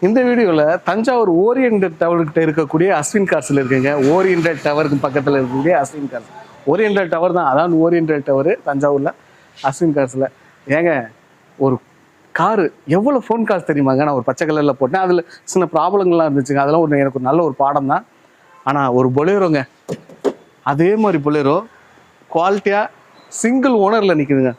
இந்த வீடியோவில் தஞ்சாவூர் ஓரியண்டட் டவர்கிட்ட இருக்கக்கூடிய அஸ்வின் கார்ஸில் இருக்குங்க. ஓரியண்டட் டவருக்கு பக்கத்தில் இருக்கக்கூடிய அஸ்வின் கார்ஸ். ஓரியண்டட் டவர் தான், அதான் ஓரியண்டட் டவர் தஞ்சாவூரில் அஸ்வின் கார்ஸில். ஏங்க ஒரு காரு எவ்வளோ ஃபோன் காசு தெரியுமாங்க? நான் ஒரு பச்சை கலரில் போட்டேன், அதில் சின்ன ப்ராப்ளங்கள்லாம் இருந்துச்சுங்க. அதெல்லாம் எனக்கு ஒரு நல்ல ஒரு பாடம் தான். ஆனால் ஒரு பொலேரோங்க, அதே மாதிரி பொலேரோ குவாலிட்டியாக சிங்கிள் ஓனரில் நிற்குதுங்க.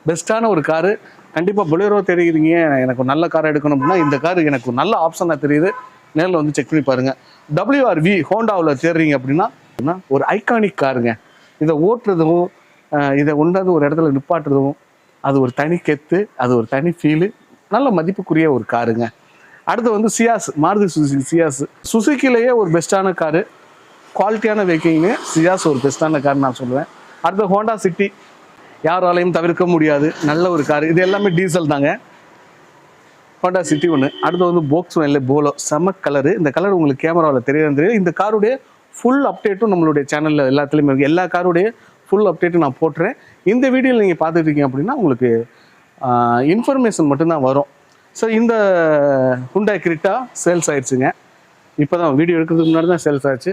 பெஸ்ட்டான ஒரு காரு. கண்டிப்பாக பொலேரோ தெரியுறீங்க, எனக்கு ஒரு நல்ல கார் எடுக்கணும் அப்படின்னா இந்த கார் எனக்கு ஒரு நல்ல ஆப்ஷனாக தெரியுது. நேரில் வந்து செக் பண்ணி பாருங்கள். WRV ஹோண்டாவில் தேடுறீங்க அப்படின்னா ஒரு ஐகானிக் காருங்க. இதை ஓட்டுறதும் இதை ஒன்றாவது ஒரு இடத்துல நிப்பாட்டுறதும் அது ஒரு தனி கெத்து, அது ஒரு தனி ஃபீலு, நல்ல மதிப்புக்குரிய ஒரு காருங்க. அடுத்து வந்து சியாஸ், மாருதி சுசுகி சியாஸ். சுசுக்கிலேயே ஒரு பெஸ்ட்டான காரு, குவாலிட்டியான வெஹிக்கிள்னு சியாஸ் ஒரு பெஸ்ட்டான கார் நான் சொல்லுவேன். அடுத்து ஹோண்டா சிட்டி, யாராலையும் தவிர்க்க முடியாது நல்ல ஒரு கார். இது எல்லாமே டீசல் தாங்க. ஹோண்டா சிட்டி ஒன்று. அடுத்து வந்து போக்ஸ்வேகன் போலோ, செம கலரு. இந்த கலர் உங்களுக்கு கேமராவில் தெரியாது. இந்த காருடைய ஃபுல் அப்டேட்டும் நம்மளுடைய சேனலில் எல்லாத்துலேயுமே இருக்குது. எல்லா காருடைய ஃபுல் அப்டேட்டும் நான் போட்டுறேன். இந்த வீடியோவில் நீங்கள் பார்த்துட்டு இருக்கீங்க அப்படின்னா உங்களுக்கு இன்ஃபர்மேஷன் மட்டும்தான் வரும். ஸோ இந்த ஹுண்டாய் கிரிட்டா சேல்ஸ் ஆயிடுச்சுங்க. இப்போ தான் வீடியோ எடுக்கிறதுக்கு முன்னாடி தான் சேல்ஸ் ஆயிடுச்சு.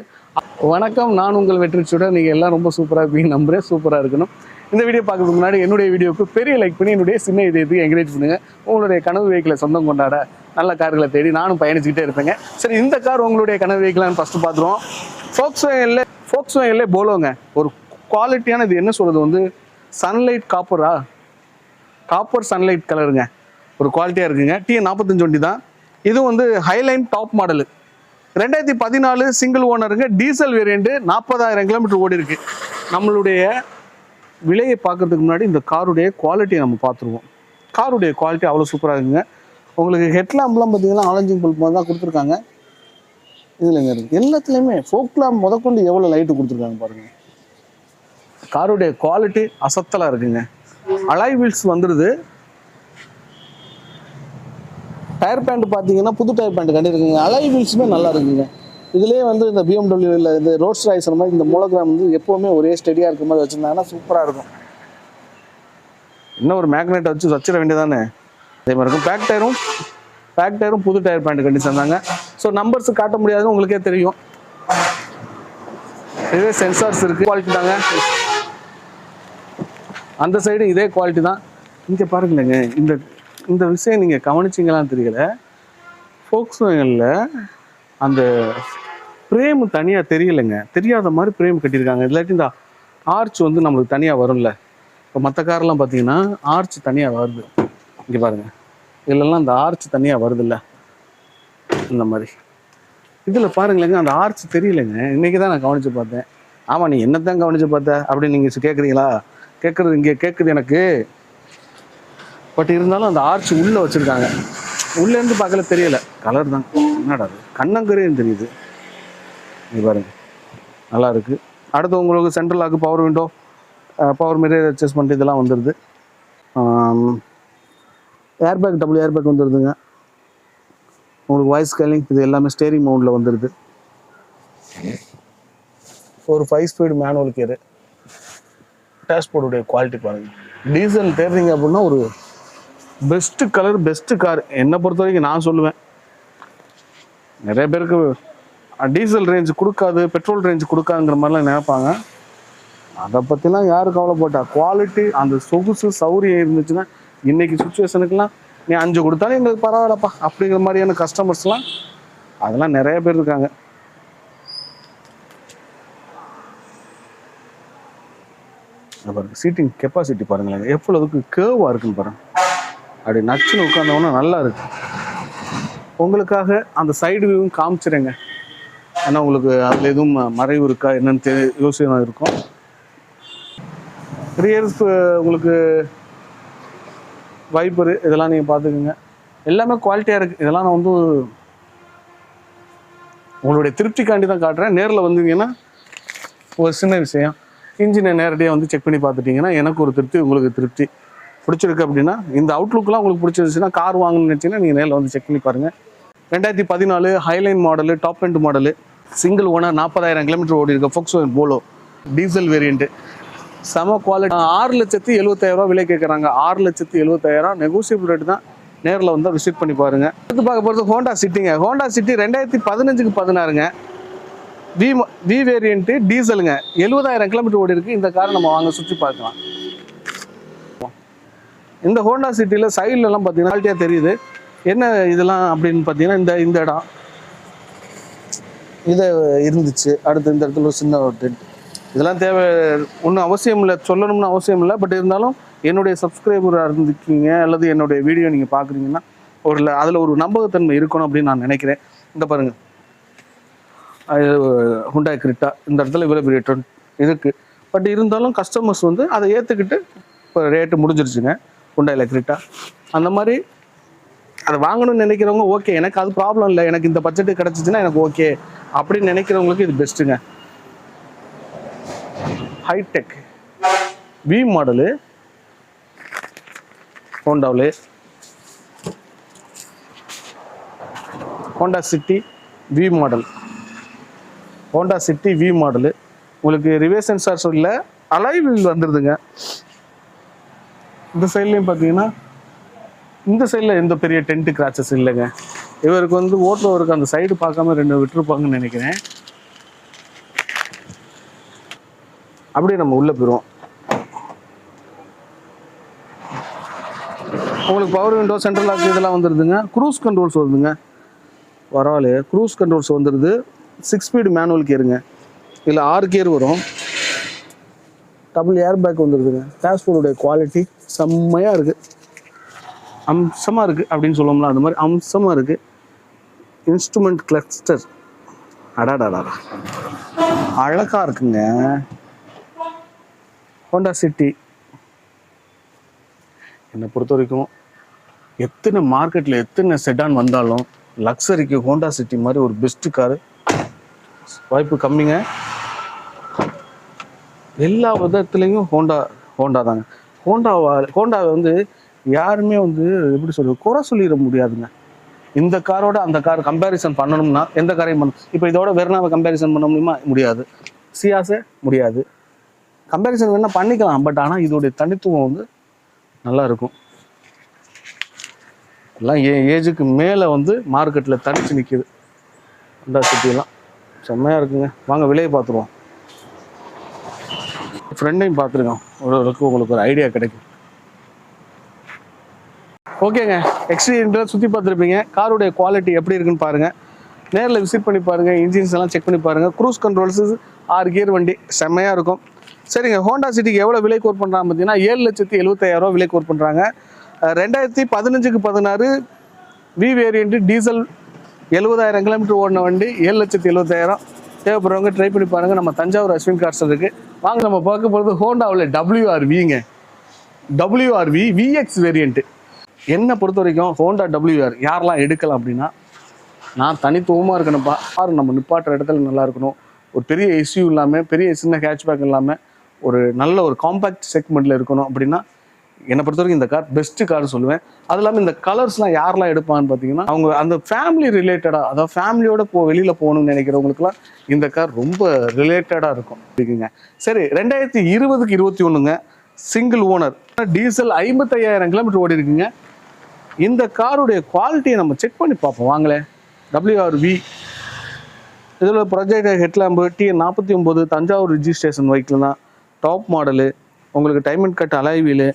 வணக்கம், நான் உங்கள் வெற்றிச்சோட. நீங்கள் எல்லாம் ரொம்ப சூப்பராக இருப்பீங்க நம்புறேன். சூப்பராக இருக்கணும். இந்த வீடியோ பார்க்கறதுக்கு முன்னாடி என்னுடைய வீடியோவுக்கு பெரிய லைக் பண்ணி என்னுடைய சின்ன இதயத்துக்கு என்கரேஜ் பண்ணுங்கள். உங்களுடைய கனவு வெஹிக்கிளை சொந்தம் கொண்டாட நல்ல கார்களை தேடி நானும் பயணிச்சுக்கிட்டே இருப்பேங்க. சரி, இந்த கார் உங்களுடைய கனவு வெஹிக்கிளான்னு ஃபஸ்ட்டு பார்த்துருவோம். ஃபோக்ஸ்வேகன்ல போலோங்க. ஒரு குவாலிட்டியான, இது என்ன சொல்கிறது வந்து சன்லைட் காப்பர் சன்லைட் கலருங்க. ஒரு குவாலிட்டியாக இருக்குங்க. TN45 தான். இது வந்து ஹைலைன் டாப் மாடலு, 2014 சிங்கிள் ஓனருங்க. டீசல் வேரியண்ட்டு, 40,000 கிலோமீட்டர் ஓடி இருக்கு. நம்மளுடைய விலையை பார்க்கறதுக்கு முன்னாடி இந்த காருடைய குவாலிட்டியை நம்ம பார்த்துருவோம். காருடைய குவாலிட்டி அவ்வளோ சூப்பராக இருக்குங்க. உங்களுக்கு ஹெட்லாம்ப்லாம் பார்த்தீங்கன்னா ஆலஞ்சிங் பல்ப் மாதிரி தான் கொடுத்துருக்காங்க. இதுலங்க இருக்குது எல்லாத்துலேயுமே ஃபோக்லாம் முதற்கொண்டு எவ்வளோ லைட்டு கொடுத்துருக்காங்க பாருங்கள். காருடைய குவாலிட்டி அசத்தலாக இருக்குங்க. அலாய் வீல்ஸ் வந்துடுது. டயர் பேண்ட் பார்த்தீங்கன்னா புது டயர் பேண்ட் கண்டிருக்குங்க. அலாய் வீல்ஸுமே நல்லா இருக்குங்க. இதுலேயே வந்து இந்த BMW இல்லை இந்த ரோல்ஸ் ராய்ஸ் மாதிரி இந்த மோனோகிராம் வந்து எப்போவுமே ஒரே ஸ்டெடியாக இருக்க மாதிரி வச்சுருந்தாங்கன்னா சூப்பராக இருக்கும். இன்னும் ஒரு மேக்னெட்டை வச்சு வச்சிட வேண்டியதானே. அதே மாதிரி இருக்கும். பேக் டயரும் புது டயர் பேண்ட் கண்டிஷன் தாங்க. ஸோ நம்பர்ஸ் காட்ட முடியாதுன்னு உங்களுக்கே தெரியும். இதே சென்சார்ஸ் இருக்குது. குவாலிட்டி தாங்க. அந்த சைடு இதே குவாலிட்டி தான். இங்கே பாருங்களேங்க, இந்த விஷயம் நீங்கள் கவனிச்சிங்களான்னு தெரியல. ஃபோக்ஸ்வேகனில் அந்த ஃப்ரேம் தனியாக தெரியலைங்க. தெரியாத மாதிரி ஃப்ரேம் கட்டியிருக்காங்க. இல்லாட்டி இந்த ஆர்ச் வந்து நம்மளுக்கு தனியாக வரும்ல. இப்போ மற்ற கார்லாம் பார்த்தீங்கன்னா ஆர்ச் தனியாக வருது. இங்கே பாருங்கள், இதிலெல்லாம் அந்த ஆர்ச் தனியாக வருதில்ல, இந்த மாதிரி. இதில் பாருங்களேங்க, அந்த ஆர்ச் தெரியலைங்க. இன்றைக்கி தான் நான் கவனித்து பார்த்தேன். ஆமாம், நீ என்ன தான் கவனித்து பார்த்த அப்படின்னு நீங்கள் கேட்குறீங்களா? கேட்குறது இங்கே கேட்குது எனக்கு. பட் இருந்தாலும் அந்த ஆர்ச் உள்ளே வச்சுருக்காங்க. உள்ளேருந்து பார்க்கல தெரியலை, கலர் தான். என்னடா அது கண்ணங்கரையும் தெரியுது. இங்கே பாருங்க, நல்லா இருக்குது. அடுத்து உங்களுக்கு central lock, power window, power mirror adjustment இதெல்லாம் வந்துடுது. ஏர்பேக், டபுள் ஏர்பேக் வந்துடுதுங்க. உங்களுக்கு வாய்ஸ் காலிங் இது எல்லாமே ஸ்டேரிங் மவுண்டில் வந்துடுது. ஒரு 5 ஸ்பீடு மேனுவல் கியரு. டேஷ்போர்டுடைய குவாலிட்டி பாருங்கள். டீசல் தேடுறீங்க அப்படின்னா ஒரு பெஸ்ட்டு கலர், பெஸ்ட்டு கார் என்னை பொறுத்த வரைக்கும் நான் சொல்லுவேன். நிறைய பேருக்கு டீசல் ரேஞ்ச் கொடுக்காது, பெட்ரோல் ரேஞ்ச் கொடுக்காதுங்கிற மாதிரிலாம் நினைப்பாங்க. அதை பற்றிலாம் யாரு கவலைப்பட்டா? குவாலிட்டி, அந்த சொகுசு சௌரியம் இருந்துச்சுன்னா இன்றைக்கி சுச்சுவேஷனுக்கெல்லாம் நீ 5 கொடுத்தாலும் எங்களுக்கு பரவாயில்லப்பா அப்படிங்கிற மாதிரியான கஸ்டமர்ஸ்லாம் அதெல்லாம் நிறைய பேர் இருக்காங்க. பாருங்க, சீட்டிங் கெப்பாசிட்டி பாருங்களேன், எவ்வளவுக்கு கேர்வாக இருக்குன்னு பாருங்க. அப்படி நச்சுன்னு உட்காந்தவொன்னா நல்லா இருக்கு. உங்களுக்காக அந்த சைடு வியூவும் காமிச்சிடுங்க. ஏன்னா உங்களுக்கு அதில் எதுவும் மறைவு இருக்கா என்னன்னு யோசனை இருக்கும். ரியர்ஸ் உங்களுக்கு வைப்பரு இதெல்லாம் நீங்கள் பார்த்துக்குங்க. எல்லாமே குவாலிட்டியாக இருக்குது. இதெல்லாம் நான் வந்து உங்களுடைய திருப்திக்காண்டி தான் காட்டுறேன். நேரில் வந்தீங்கன்னா ஒரு சின்ன விஷயம், இன்ஜினை நேரடியாக வந்து செக் பண்ணி பார்த்துட்டிங்கன்னா எனக்கு ஒரு திருப்தி, உங்களுக்கு திருப்தி. பிடிச்சிருக்கு அப்படின்னா, இந்த அவுட்லுக்கெலாம் உங்களுக்கு பிடிச்சிருந்துச்சுன்னா கார் வாங்கணும்னு நினச்சிங்கன்னா நீங்கள் நேரில் வந்து செக் பண்ணி பாருங்கள். 2014 highline model, top end model, single owner, 40,000 kilometre ஓடி இருக்க ஃபோக்ஸ்வேகன் போலோ டீசல் வேரியண்ட்டு. செம குவாலிட்டி. 6,70,75,000 விலை கேட்குறாங்க. 6,70,75,000 நெகோசியபிள் ரேட்டு தான். நேரில் வந்தால் விசிட் பண்ணி பாருங்கள். அடுத்து பார்க்க போகிறது ஹோண்டா சிட்டிங்க. ஹோண்டா சிட்டி 2015க்கு 16ங்க. வி வேரியண்ட்டு டீசலுங்க. 70,000 கிலோமீட்டர் ஓடி இருக்குது. இந்த காரை நம்ம வாங்க சுற்றி பார்க்கலாம். இந்த ஹோண்டா சிட்டியில் சைட்லலாம் பார்த்தீங்கன்னா குவாலிட்டியாக தெரியுது. என்ன இதெல்லாம் அப்படின்னு பார்த்தீங்கன்னா இந்த இடம் இதை இருந்துச்சு. அடுத்து இந்த இடத்துல ஒரு சின்ன ஒரு டென்ட். இதெல்லாம் தேவை ஒன்றும் அவசியம் இல்லை, சொல்லணும்னு அவசியம் இல்லை. பட் இருந்தாலும் என்னுடைய சப்ஸ்கிரைபராக இருந்துக்கீங்க அல்லது என்னுடைய வீடியோ நீங்கள் பார்க்குறீங்கன்னா அதில் ஒரு நம்பகத்தன்மை இருக்கணும் அப்படின்னு நான் நினைக்கிறேன். இந்த பாருங்கள், ஹுண்டாய் கிரிட்டா இந்த இடத்துல இவ்வளோ பெரிய ட்ரெண்ட் இருக்குது. பட் இருந்தாலும் கஸ்டமர்ஸ் வந்து அதை ஏற்றுக்கிட்டு இப்போ ரேட்டு முடிஞ்சிருச்சுங்க. ஹுண்டாயில் கிரிட்டா அந்த மாதிரி அதை வாங்கணும்னு நினைக்கிறவங்க ஓகே, எனக்கு அது ப்ராப்ளம் இல்லை, எனக்கு இந்த பட்ஜெட்டு கிடச்சிச்சின்னா எனக்கு ஓகே அப்படின்னு நினைக்கிறவங்களுக்கு இது பெஸ்ட்டுங்க. ஹைடெக் வி மாடலு ஹோண்டாவில், Honda City V model. Honda City V model உங்களுக்கு ரிவர்ஸ் சென்சார்ஸ் இல்லை, அலாய் வீல் வந்துடுதுங்க. இந்த சைட்லேயும் பார்த்தீங்கன்னா இந்த சைடில் எந்த பெரிய டென்ட் கிராச்சஸ் இல்லைங்க. இவருக்கு வந்து ஓட்டுறவருக்கு அந்த சைடு பார்க்காம 2 விட்டுருப்பாங்கன்னு நினைக்கிறேன். அப்படியே நம்ம உள்ளே போயிடுவோம். உங்களுக்கு பவர் விண்டோ, சென்ட்ரல் லாக் இதெல்லாம் வந்துடுதுங்க. க்ரூஸ் கண்ட்ரோல்ஸ் வருதுங்க. பரவாயில்ல, க்ரூஸ் கண்ட்ரோல்ஸ் வந்துடுது. 6 ஸ்பீடு மேனுவல் கியருங்க. இதில் 6 கியர் வரும். டபுள் ஏர் பேக் வந்துடுதுங்க. டேஷ்போர்டுடைய குவாலிட்டி செம்மையாக இருக்குது, அம்சமாக இருக்குது அப்படின்னு சொல்லுவோம்ல, அது மாதிரி அம்சமாக இருக்குது. இன்ஸ்ட்ருமெண்ட் கிளஸ்டர் அடாடாடா அழகாக இருக்குங்க. ஹோண்டா சிட்டி என்னை பொறுத்த வரைக்கும் எத்தனை மார்க்கெட்டில் எத்தனை செடான் வந்தாலும் லக்ஸரிக்கு ஹோண்டா சிட்டி மாதிரி ஒரு பெஸ்ட்டு காரு வாய்ப்பு கம்மிங்க. எல்லா விதத்துலேயும் ஹோண்டா தாங்க. ஹோண்டாவை வந்து யாருமே வந்து எப்படி சொல்றது, குறை சொல்லிட முடியாதுங்க. இந்த காரோட அந்த கார் கம்பேரிசன் பண்ணணும்னா எந்த காரையும் பண்ணணும். இப்போ இதோட வெர்னாவை கம்பேரிசன் பண்ண முடியுமா? முடியாது. சியாஸே முடியாது. கம்பேரிசன் வேணால் பண்ணிக்கலாம். பட் ஆனால் இதோடைய தனித்துவம் வந்து நல்லா இருக்கும். எல்லாம் ஏஜுக்கு மேலே வந்து மார்க்கெட்டில் தனிச்சு நிற்கிது. ஹோண்டா சிட்டியெல்லாம் செம்மையாக இருக்குங்க. வாங்க விலையை பார்த்துருவோம். ஃப்ரெண்டையும் பார்த்துருக்கோம், ஓரளவுக்கு உங்களுக்கு ஒரு ஐடியா கிடைக்கும். ஓகேங்க, எக்ஸ்டீரியரில் சுற்றி பார்த்துருப்பீங்க. காருடைய குவாலிட்டி எப்படி இருக்குன்னு பாருங்கள். நேரில் விசிட் பண்ணி பாருங்கள். இன்ஜின்ஸ் எல்லாம் செக் பண்ணி பாருங்கள். க்ரூஸ் கண்ட்ரோல்ஸு 6 கியர் வண்டி செம்மையாக இருக்கும். சரிங்க, ஹோண்டா சிட்டிக்கு எவ்வளோ விலை கோட் பண்ணுறாங்க பார்த்தீங்கன்னா 7,75,000 விலை கோட் பண்ணுறாங்க. 2015க்கு 16 வி வேரியண்ட்டு டீசல் 70,000 கிலோமீட்டர் ஓடின வண்டி 7,75,000. தேவைப்படுறவங்க ட்ரை பண்ணி பாருங்கள். நம்ம தஞ்சாவூர் அஸ்வின் கார்ஸ் இருக்குது. வாங்க நம்ம பார்க்க போகிறது ஹோண்டாவில் WRVங்க. WRV VX variant. என்னை பொறுத்த வரைக்கும் ஹோண்டா WR யாரெல்லாம் எடுக்கலாம் அப்படின்னா, நான் தனித்துவமாக இருக்கணும்ப்பா, கார் நம்ம நிப்பாட்டுற இடத்துல நல்லா இருக்கணும், ஒரு பெரிய எஸ்யூ இல்லாமல், பெரிய சின்ன ஹேட்ச்பேக் இல்லாமல், ஒரு நல்ல ஒரு காம்பேக்ட் செக்மெண்ட்டில் இருக்கணும் அப்படின்னா என்னை பொறுத்த வரைக்கும் இந்த கார் பெஸ்ட்டு கார்னு சொல்லுவேன். அது இல்லாமல் இந்த கலர்ஸ்லாம் யாரெல்லாம் எடுப்பான்னு பார்த்தீங்கன்னா, அவங்க அந்த ஃபேமிலி ரிலேட்டடாக, அதாவது ஃபேமிலியோட வெளியில் போகணும்னு நினைக்கிறவங்களுக்குலாம் இந்த கார் ரொம்ப ரிலேட்டடாக இருக்கும் இருக்குங்க. சரி, 2020க்கு 21ங்க, சிங்கிள் ஓனர், டீசல் 55,000 கிலோமீட்டர் ஓடி இருக்குங்க. இந்த காருடைய குவாலிட்டியை நம்ம செக் பண்ணி பார்ப்போம் வாங்களே. WRV இதில் projector headlamp TN 49 Thanjavur registration vehicle தான். டாப் மாடலு, உங்களுக்கு diamond cut alloy wheel,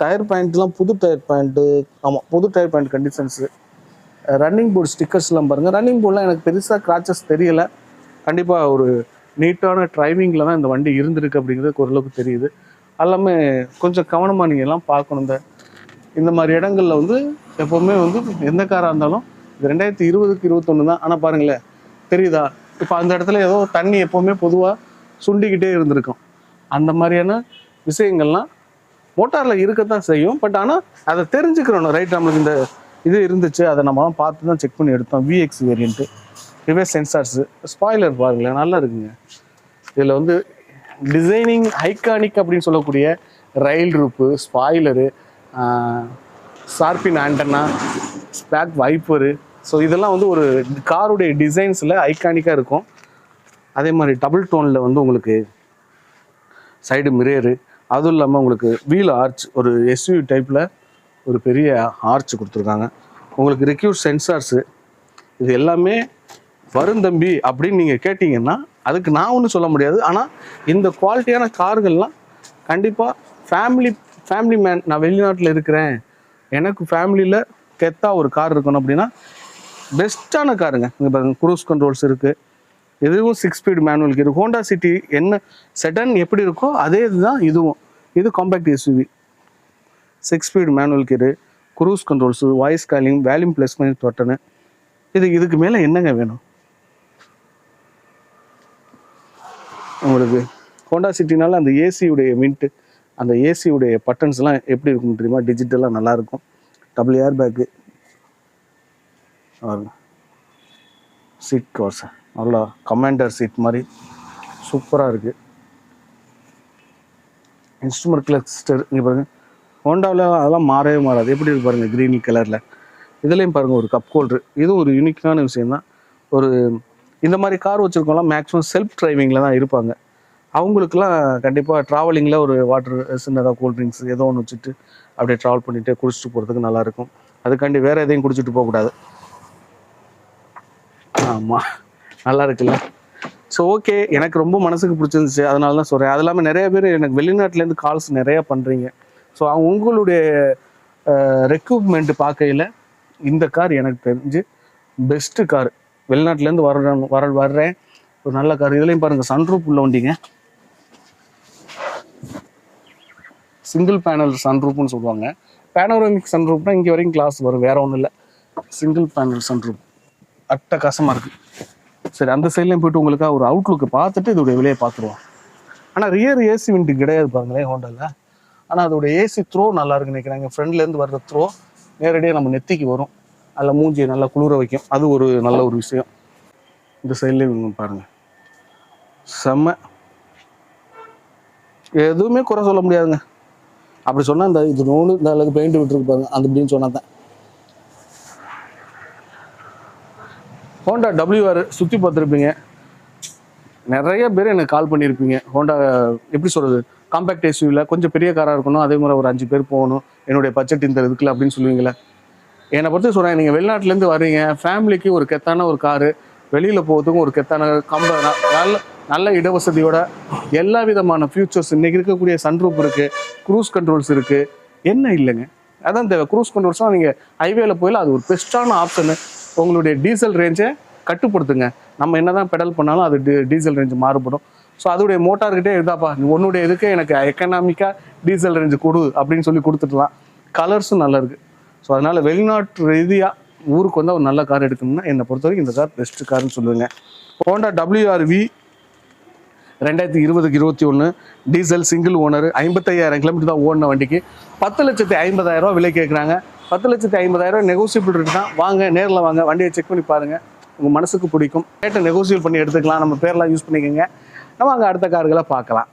tyre பாயிண்ட்லாம் புது டயர் பாயிண்ட்டு. ஆமாம், புது tyre point conditions. Running board ஸ்டிக்கர்ஸ்லாம் பாருங்கள். ரன்னிங் போர்டெலாம் எனக்கு பெருசாக கிராச்சஸ் தெரியலை. கண்டிப்பாக ஒரு நீட்டான டிரைவிங்கில் தான் இந்த வண்டி இருந்திருக்கு அப்படிங்கிறது ஓரளவுக்கு தெரியுது. எல்லாமே கொஞ்சம் கவனமாக நீங்கள் எல்லாம் பார்க்கணும். இந்த மாதிரி இடங்களில் வந்து எப்போவுமே வந்து எந்த காராக இருந்தாலும் இது 2020க்கு 21 தான். ஆனால் பாருங்களேன், தெரியுதா? இப்போ அந்த இடத்துல ஏதோ தண்ணி எப்போவுமே பொதுவாக சுண்டிக்கிட்டே இருந்திருக்கும். அந்த மாதிரியான விஷயங்கள்லாம் மோட்டாரில் இருக்கத்தான் செய்யும். பட் ஆனால் அதை தெரிஞ்சுக்கிறோம், ரைட்? நம்மளுக்கு இந்த இது இருந்துச்சு, அதை நம்ம பார்த்து தான் செக் பண்ணி எடுத்தோம். VX variant, reverse sensors, spoiler பாருங்களேன், நல்லா இருக்குங்க. இதில் வந்து டிசைனிங் ஐகானிக் அப்படின்னு சொல்லக்கூடிய ரயில் ரூப்பு, ஸ்பாய்லரு, ஷார்பின் ஆண்டனா, ஸ்பேக் வைப்பரு, ஸோ இதெல்லாம் வந்து ஒரு காருடைய டிசைன்ஸில் ஐகானிக்காக இருக்கும். அதே மாதிரி டபுள் டோனில் வந்து உங்களுக்கு சைடு மிரரு, அதுவும் இல்லாமல் உங்களுக்கு வீல் ஆர்ச் ஒரு SUV டைப்பில் ஒரு பெரிய ஆர்ச் கொடுத்துருக்காங்க. உங்களுக்கு ரெக்யூர் சென்சார்ஸு இது எல்லாமே வரும் தம்பி அப்படின்னு நீங்கள் கேட்டிங்கன்னா அதுக்கு நான் ஒன்றும் சொல்ல முடியாது. ஆனால் இந்த குவாலிட்டியான கார்கள்லாம் கண்டிப்பாக ஃபேமிலி மேன், நான் வெளிநாட்டில் இருக்கிறேன், எனக்கு ஃபேமிலியில் கெத்தாக ஒரு கார் இருக்கணும் அப்படின்னா பெஸ்ட்டான காருங்க. இங்கே பாருங்க, க்ரூஸ் கண்ட்ரோல்ஸ் இருக்குது. இதுவும் 6 speed manual gear. Honda City என்ன செடன் எப்படி இருக்கோ அதே இதுதான் இதுவும். இது compact SUV, 6 speed manual gear, cruise controls, voice calling, volume placement button. இதுக்கு மேலே என்னங்க வேணும் உங்களுக்கு? ஹோண்டா சிட்டினால அந்த ஏசியுடைய மின்ட்டு, அந்த ஏசியுடைய பட்டன்ஸ்லாம் எப்படி இருக்கும் தெரியுமா? டிஜிட்டலாக நல்லாயிருக்கும். Double air bag, seat covers நல்லா கமாண்டர் சீட் மாதிரி சூப்பராக இருக்குது. இன்ஸ்ட்ருமெண்ட் கிளஸ்டர் இங்கே பாருங்கள், ஹோண்டாவில் அதெல்லாம் மாறவே மாறாது. எப்படி இருக்கு பாருங்கள், க்ரீன் கலரில். இதுலேயும் பாருங்கள் ஒரு கப் ஹோல்டர். இதுவும் ஒரு யூனிக்கான விஷயந்தான். ஒரு இந்த மாதிரி கார் வச்சுருக்கோம்லாம் மேக்ஸிமம் செல்ஃப் டிரைவிங்கில் தான் இருப்பாங்க. அவங்களுக்குலாம் கண்டிப்பாக ட்ராவலிங்கில் ஒரு வாட்டர் சின்னதாக கூல்ட்ரிங்க்ஸ் ஏதோ ஒன்று வச்சுட்டு அப்படியே ட்ராவல் பண்ணிவிட்டு குடிச்சிட்டு போகிறதுக்கு நல்லாயிருக்கும். அதுக்காண்டி வேறு எதையும் குடிச்சிட்டு போகக்கூடாது. ஆமாம், நல்லா இருக்குல்ல? ஸோ ஓகே, எனக்கு ரொம்ப மனசுக்கு பிடிச்சிருந்துச்சு, அதனால தான் சொல்கிறேன். அது இல்லாமல் நிறைய பேர் எனக்கு வெளிநாட்டிலேருந்து கால்ஸ் நிறையா பண்ணுறீங்க. ஸோ உங்களுடைய ரெக்ரூட்மெண்ட் பார்க்கையில் இந்த கார் எனக்கு தெரிஞ்சு பெஸ்ட்டு கார். வெளிநாட்டிலேருந்து வர்றேன் ஒரு நல்ல கார். இதுலேயும் பாருங்கள், சன்ரூப் உள்ள வண்டிங்க. சிங்கிள் பேனல் சன்ரூப்னு சொல்லுவாங்க. பேனோரமிக் சன்ரூப்னா இங்கே வரைக்கும் கிளாஸ் வரும், வேற ஒன்றும் இல்லை. சிங்கிள் பேனல் சன்ரூப் அட்டகாசமாக இருக்குது. சரி, அந்த சைட்லேயும் போய்ட்டு உங்களுக்காக ஒரு அவுட்லுக்கு பார்த்துட்டு இதோடைய விலையை பார்த்துருவோம். ஆனால் ரியர் ஏசி விண்டு கிடையாது பாருங்களேன் ஹோண்டாவில். ஆனால் அதோடைய ஏசி த்ரோ நல்லா இருக்குன்னு நினைக்கிறாங்க. ஃப்ரெண்ட்லேருந்து வர்ற த்ரோ நேரடியாக நம்ம நெத்திக்கு வரும், அதில் மூஞ்சியை நல்லா குளிர வைக்கும். அது ஒரு நல்ல ஒரு விஷயம். இந்த சைட்லேயும் பாருங்கள், செம்ம. எதுவுமே குறை சொல்ல முடியாதுங்க. அப்படி சொன்னால் இந்த இது நோடு இந்த அளவுக்கு பெயிண்ட் விட்டுருக்கு பாருங்க, அந்த அப்படின்னு சொன்னால் தான். ஹோண்டா WR சுற்றி பார்த்துருப்பீங்க. நிறைய பேர் எனக்கு கால் பண்ணியிருப்பீங்க. ஹோண்டா எப்படி சொல்கிறது, காம்பேக்ட் எஸ்யூவில் கொஞ்சம் பெரிய காராக இருக்கணும், அதே மாதிரி ஒரு 5 பேர் போகணும், என்னுடைய பட்ஜெட் இந்த இருக்குல்ல அப்படின்னு சொல்லுவீங்களே. என்னை பொறுத்து சொல்கிறேன், நீங்கள் வெளிநாட்டிலேருந்து வர்றீங்க, ஃபேமிலிக்கு ஒரு கெத்தான ஒரு காரு, வெளியில் போகிறதுக்கும் ஒரு கெத்தான நல்ல இடவசதியோட எல்லா விதமான ஃபியூச்சர்ஸ் இன்றைக்கி இருக்கக்கூடிய சன்ரூப் இருக்குது, க்ரூஸ் கண்ட்ரோல்ஸ் இருக்குது, என்ன இல்லைங்க. அதான் இந்த க்ரூஸ் கண்ட்ரோல்ஸ்லாம் நீங்கள் ஹைவேல போயில அது ஒரு பெஸ்ட்டான ஆப்ஷனு. உங்களுடைய டீசல் ரேஞ்சை கட்டுப்படுத்துங்க. நம்ம என்ன தான் பெடல் பண்ணாலும் அது டீசல் ரேஞ்சு மாறுபடும். ஸோ அதோடைய மோட்டார்கிட்டே இருந்தாப்பா, உன்னுடைய இதுக்கு எனக்கு எக்கனாமிக்காக டீசல் ரேஞ்சு கொடு அப்படின்னு சொல்லி கொடுத்துடலாம். கலர்ஸும் நல்லா இருக்குது. ஸோ அதனால் வெளிநாட்டு ரீதியாக ஊருக்கு வந்து ஒரு நல்ல கார் எடுக்கணும்னா என்னை பொறுத்த வரைக்கும் இந்த கார் பெஸ்ட்டு கார்னு சொல்லுவேங்க. Honda WRV 2020-21 diesel single owner, 55,000 kilometre தான் ஓடின வண்டிக்கு 10,50,000 விலை கேட்குறாங்க. 10,50,000 நெகோசியபிள் ரேட் தான். வாங்க, நேரில் வாங்க, வண்டியை செக் பண்ணி பாருங்கள், உங்கள் மனசுக்கு பிடிக்கும். ரேட்டை நெகோசியபிள் பண்ணி எடுத்துக்கலாம். நம்ம பேர்லாம் யூஸ் பண்ணிக்கோங்க. நம்ம அங்கே அடுத்த கார்களை பார்க்கலாம்.